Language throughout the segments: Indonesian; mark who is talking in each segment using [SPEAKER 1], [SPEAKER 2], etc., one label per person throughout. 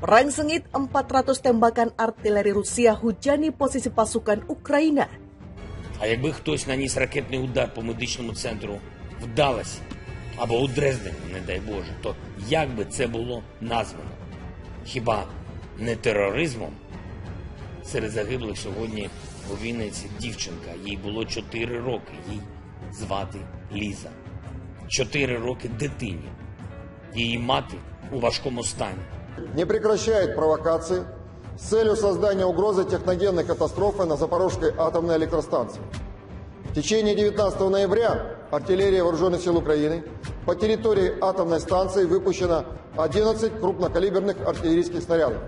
[SPEAKER 1] Perang sengit, 400 tembakan artileri Rusia hujani posisi pasukan Ukraina.
[SPEAKER 2] А якби хтось наніс ракетний удар по медичному центру, вдалося, або у Дрездені, не дай Боже, то як би це було названо? Хіба не тероризмом? Серед загиблих сьогодні у Вінниці дівчинка, їй було 4 роки, їй звати Ліза. 4 роки дитині. Її мати у важкому стані.
[SPEAKER 3] Не прекращает провокации с целью создания угрозы техногенной катастрофы на Запорожской атомной электростанции. В течение 19 ноября артиллерия Вооруженных сил Украины по территории атомной станции выпущено 11 крупнокалиберных артиллерийских снарядов.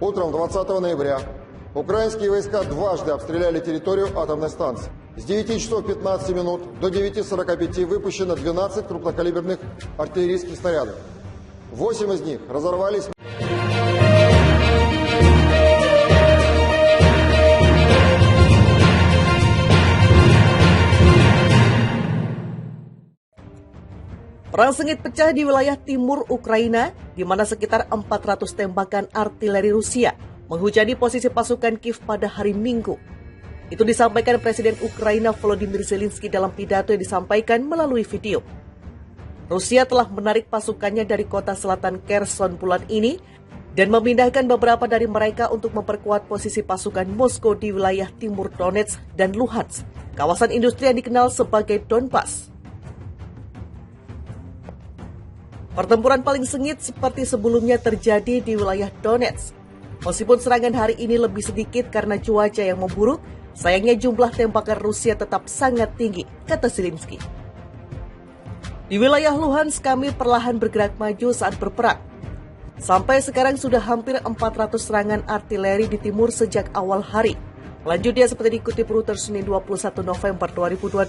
[SPEAKER 3] Утром 20 ноября украинские войска дважды обстреляли территорию атомной станции. С 9 часов 15 минут до 9:45 выпущено 12 крупнокалиберных артиллерийских снарядов. 8 из них разорвались.
[SPEAKER 1] Perang sengit pecah di wilayah timur Ukraina, di mana sekitar 400 tembakan artileri Rusia menghujani posisi pasukan Kiev pada hari Minggu. Itu disampaikan Presiden Ukraina Volodymyr Zelensky dalam pidato yang disampaikan melalui video. Rusia telah menarik pasukannya dari kota selatan Kherson bulan ini dan memindahkan beberapa dari mereka untuk memperkuat posisi pasukan Moskow di wilayah timur Donetsk dan Luhansk, kawasan industri yang dikenal sebagai Donbas. Pertempuran paling sengit seperti sebelumnya terjadi di wilayah Donetsk. Meskipun serangan hari ini lebih sedikit karena cuaca yang memburuk, sayangnya jumlah tembakan Rusia tetap sangat tinggi, kata Zelensky. Di wilayah Luhansk kami perlahan bergerak maju saat berperang. Sampai sekarang sudah hampir 400 serangan artileri di timur sejak awal hari. Lanjut dia seperti dikutip Reuters Senin 21 November 2022.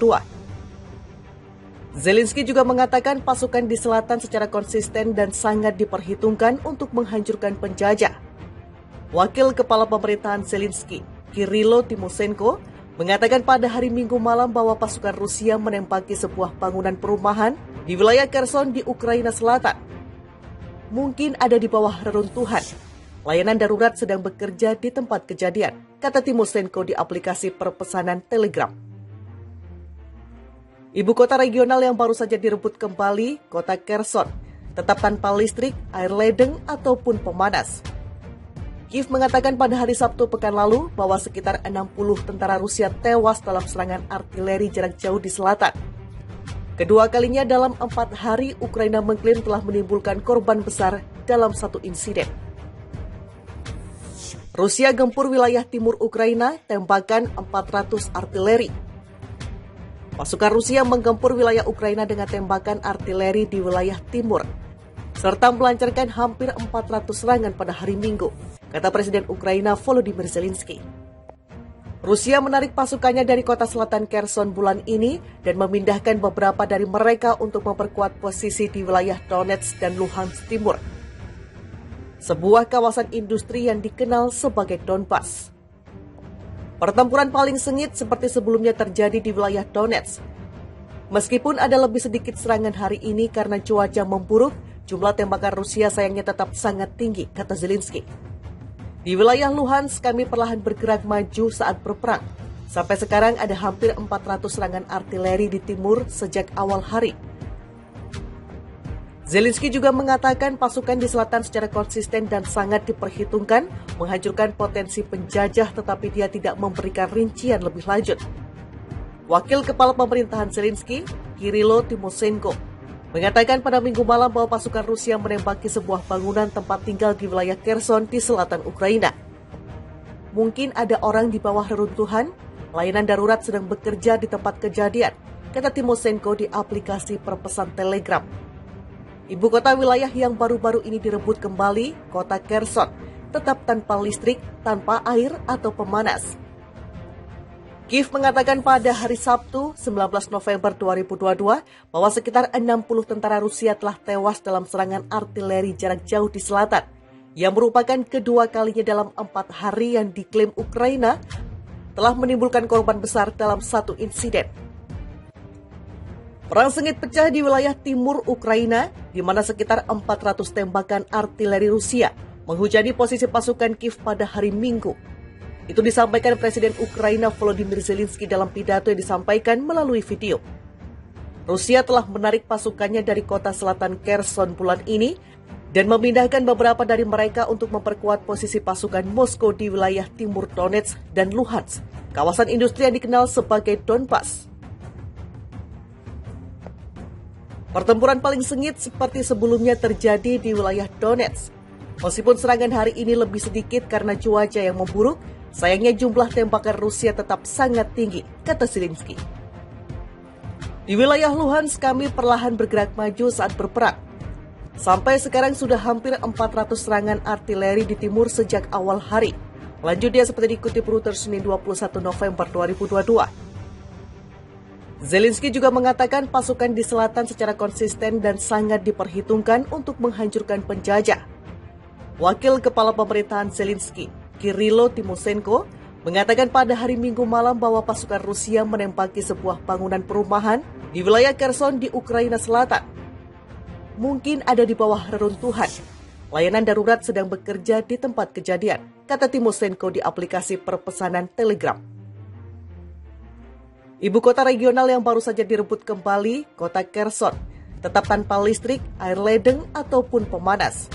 [SPEAKER 1] Zelensky juga mengatakan pasukan di selatan secara konsisten dan sangat diperhitungkan untuk menghancurkan penjajah. Wakil Kepala Pemerintahan Zelensky, Kirilo Timoshenko, mengatakan pada hari Minggu malam bahwa pasukan Rusia menembaki sebuah bangunan perumahan di wilayah Kherson di Ukraina Selatan. Mungkin ada di bawah reruntuhan. Layanan darurat sedang bekerja di tempat kejadian, kata Timoshenko di aplikasi perpesanan Telegram. Ibu kota regional yang baru saja direbut kembali, kota Kherson, tetap tanpa listrik, air ledeng, ataupun pemanas. Kiev mengatakan pada hari Sabtu pekan lalu bahwa sekitar 60 tentara Rusia tewas dalam serangan artileri jarak jauh di selatan. Kedua kalinya dalam 4 hari, Ukraina mengklaim telah menimbulkan korban besar dalam satu insiden. Rusia gempur wilayah timur Ukraina, tembakan 400 artileri. Pasukan Rusia menggempur wilayah Ukraina dengan tembakan artileri di wilayah timur, serta melancarkan hampir 400 serangan pada hari Minggu, kata Presiden Ukraina Volodymyr Zelensky. Rusia menarik pasukannya dari kota selatan Kherson bulan ini dan memindahkan beberapa dari mereka untuk memperkuat posisi di wilayah Donetsk dan Luhansk Timur, sebuah kawasan industri yang dikenal sebagai Donbas. Pertempuran paling sengit seperti sebelumnya terjadi di wilayah Donetsk. Meskipun ada lebih sedikit serangan hari ini karena cuaca memburuk, jumlah tembakan Rusia sayangnya tetap sangat tinggi, kata Zelensky. Di wilayah Luhansk kami perlahan bergerak maju saat berperang. Sampai sekarang ada hampir 400 serangan artileri di timur sejak awal hari. Zelensky juga mengatakan pasukan di selatan secara konsisten dan sangat diperhitungkan menghancurkan potensi penjajah, tetapi dia tidak memberikan rincian lebih lanjut. Wakil Kepala Pemerintahan Zelensky, Kirilo Timoshenko, mengatakan pada Minggu malam bahwa pasukan Rusia menembaki sebuah bangunan tempat tinggal di wilayah Kherson di selatan Ukraina. Mungkin ada orang di bawah reruntuhan, layanan darurat sedang bekerja di tempat kejadian, kata Timoshenko di aplikasi perpesan Telegram. Ibu kota wilayah yang baru-baru ini direbut kembali, kota Kherson, tetap tanpa listrik, tanpa air atau pemanas. Kiev mengatakan pada hari Sabtu, 19 November 2022, bahwa sekitar 60 tentara Rusia telah tewas dalam serangan artileri jarak jauh di selatan, yang merupakan kedua kalinya dalam 4 hari yang diklaim Ukraina telah menimbulkan korban besar dalam satu insiden. Perang sengit pecah di wilayah timur Ukraina, di mana sekitar 400 tembakan artileri Rusia menghujani posisi pasukan Kiev pada hari Minggu. Itu disampaikan Presiden Ukraina Volodymyr Zelensky dalam pidato yang disampaikan melalui video. Rusia telah menarik pasukannya dari kota selatan Kherson bulan ini dan memindahkan beberapa dari mereka untuk memperkuat posisi pasukan Moskow di wilayah timur Donetsk dan Luhansk, kawasan industri yang dikenal sebagai Donbas. Pertempuran paling sengit seperti sebelumnya terjadi di wilayah Donetsk. Meskipun serangan hari ini lebih sedikit karena cuaca yang memburuk, sayangnya jumlah tembakan Rusia tetap sangat tinggi, kata Zelensky. Di wilayah Luhansk kami perlahan bergerak maju saat berperang. Sampai sekarang sudah hampir 400 serangan artileri di timur sejak awal hari. Lanjut dia seperti dikutip Reuters Senin 21 November 2022. Zelensky juga mengatakan pasukan di selatan secara konsisten dan sangat diperhitungkan untuk menghancurkan penjajah. Wakil Kepala Pemerintahan Zelensky, Kirilo Timoshenko, mengatakan pada hari Minggu malam bahwa pasukan Rusia menembaki sebuah bangunan perumahan di wilayah Kherson di Ukraina Selatan. Mungkin ada di bawah reruntuhan. Layanan darurat sedang bekerja di tempat kejadian, kata Timoshenko di aplikasi perpesanan Telegram. Ibu kota regional yang baru saja direbut kembali, kota Kherson, tetap tanpa listrik, air ledeng, ataupun pemanas.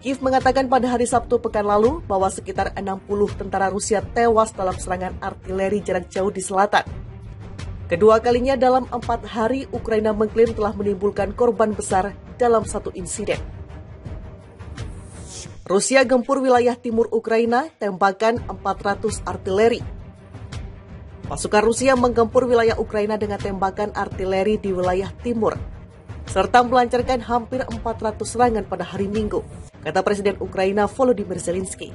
[SPEAKER 1] Kiev mengatakan pada hari Sabtu pekan lalu bahwa sekitar 60 tentara Rusia tewas dalam serangan artileri jarak jauh di selatan. Kedua kalinya dalam 4 hari, Ukraina mengklaim telah menimbulkan korban besar dalam satu insiden. Rusia gempur wilayah timur Ukraina, tembakan 400 artileri. Pasukan Rusia menggempur wilayah Ukraina dengan tembakan artileri di wilayah timur, serta melancarkan hampir 400 serangan pada hari Minggu, kata Presiden Ukraina Volodymyr Zelensky.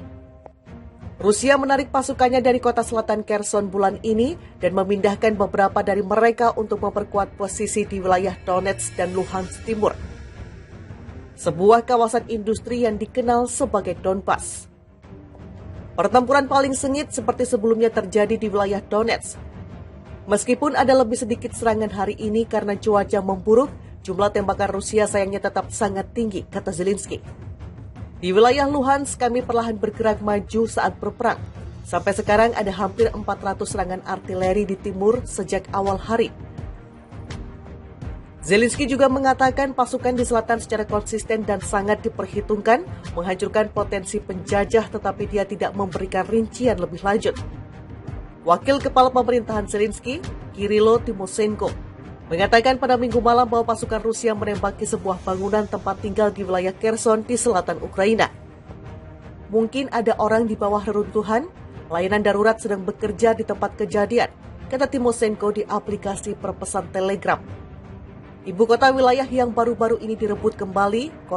[SPEAKER 1] Rusia menarik pasukannya dari kota selatan Kherson bulan ini dan memindahkan beberapa dari mereka untuk memperkuat posisi di wilayah Donetsk dan Luhansk Timur, sebuah kawasan industri yang dikenal sebagai Donbas. Pertempuran paling sengit seperti sebelumnya terjadi di wilayah Donetsk. Meskipun ada lebih sedikit serangan hari ini karena cuaca memburuk, jumlah tembakan Rusia sayangnya tetap sangat tinggi, kata Zelensky. Di wilayah Luhansk kami perlahan bergerak maju saat berperang. Sampai sekarang ada hampir 400 serangan artileri di timur sejak awal hari. Zelensky juga mengatakan pasukan di selatan secara konsisten dan sangat diperhitungkan menghancurkan potensi penjajah, tetapi dia tidak memberikan rincian lebih lanjut. Wakil Kepala Pemerintahan Zelensky, Kirilo Timoshenko, mengatakan pada Minggu malam bahwa pasukan Rusia menembaki sebuah bangunan tempat tinggal di wilayah Kherson di selatan Ukraina. Mungkin ada orang di bawah reruntuhan, layanan darurat sedang bekerja di tempat kejadian, kata Timoshenko di aplikasi perpesan Telegram. Ibu kota wilayah yang baru-baru ini direbut kembali,